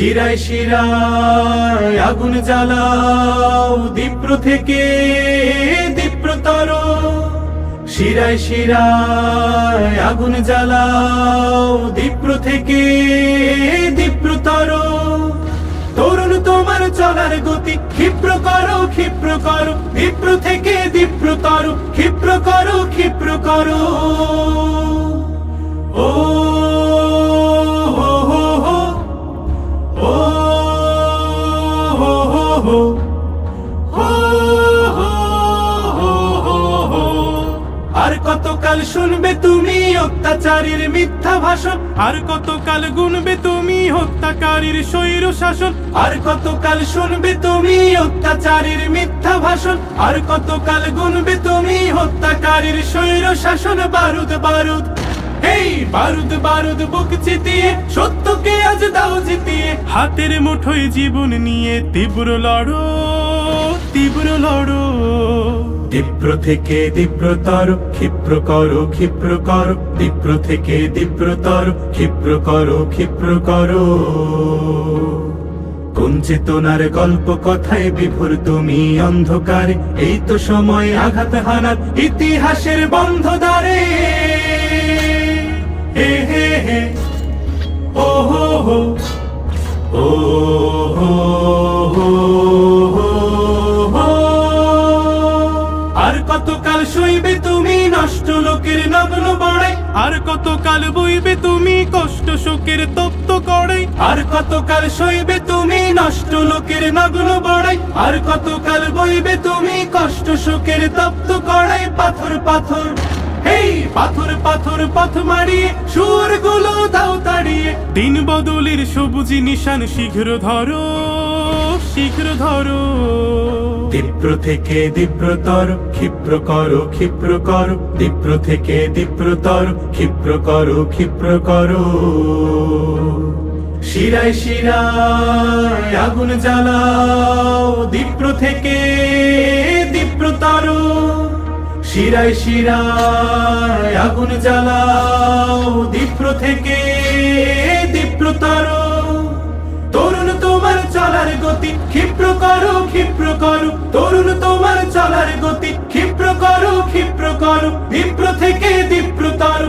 শিরায় শিরায় আগুন জ্বালাও দীপ্র থেকে দীপ্রতর, শিরায় শিরায় আগুন জ্বালাও দীপ্র থেকে দীপ্রতর। তরুণ তোমার চলার গতি ক্ষিপ্র করো ক্ষিপ্র করো, দীপ্র থেকে দীপ্রতর ক্ষিপ্র করো ক্ষিপ্র করো। ও হো হো হো, ও হো হো হো, হো হো হো হো হো। আর কতকাল শুনবে তুমি অত্যাচারীর মিথ্যা ভাষণ, আর কতকাল গুনবে তুমি হত্যাকারীর স্বৈর শাসন, আর কতকাল শুনবে তুমি অত্যাচারীর মিথ্যা ভাষণ, আর কতকাল গুনবে তুমি হত্যাকারীর স্বৈর শাসন। বারুদ বারুদ এই বারুদ বারুদ বুক চিতিয়ে সত্যকে আজ দাও জিতিয়ে, হাতের মুঠোয় জীবন নিয়ে তীব্র লড়ো তীব্র লড়ো। দীপ্র থেকে দীপ্রতর ক্ষিপ্র করো ক্ষিপ্র করো, দীপ্র থেকে দীপ্রতর ক্ষিপ্র করো ক্ষিপ্র করো। কোন চেতনার গল্প কথায় বিভোর তুমি অন্ধকারে, এই তো সময় আঘাত হানার ইতিহাসের বন্ধ দ্বারে। হে হে হে, ও হো হো, ও হো হো হো হো। আর কতকাল সইবে তুমি নষ্ট লোকের নগ্ন বড়াই, আর কতকাল বইবে তুমি কষ্ট শোকের তপ্ত কড়াই, আর কতকাল সইবে তুমি নষ্ট লোকের নগ্ন বড়াই, আর কতকাল বইবে তুমি কষ্ট শোকের তপ্ত কড়াই। পাথর পাথর এই পাথর পাথর পথ মারিয়ে সুরগুলো দাও তাড়িয়ে, দিন বদলের সবুজ নিশান শীঘ্র ধরো শীঘ্র ধরো। দীপ্র থেকে দীপ্রতর ক্ষিপ্র করো ক্ষিপ্র করো, দীপ্র থেকে দীপ্রতর ক্ষিপ্র করো ক্ষিপ্র করো। শিরায় শিরায় আগুন জ্বালাও দীপ্র থেকে দীপ্রতর, শিরায় শিরায় আগুন জ্বালাও দীপ্র থেকে দীপ্রতর। তরুণ তোমার চলার গতি ক্ষিপ্র করো ক্ষিপ্র করো, তরুণ তোমার চলার গতি ক্ষিপ্র করো ক্ষিপ্র করো, দীপ্র থেকে দীপ্রতর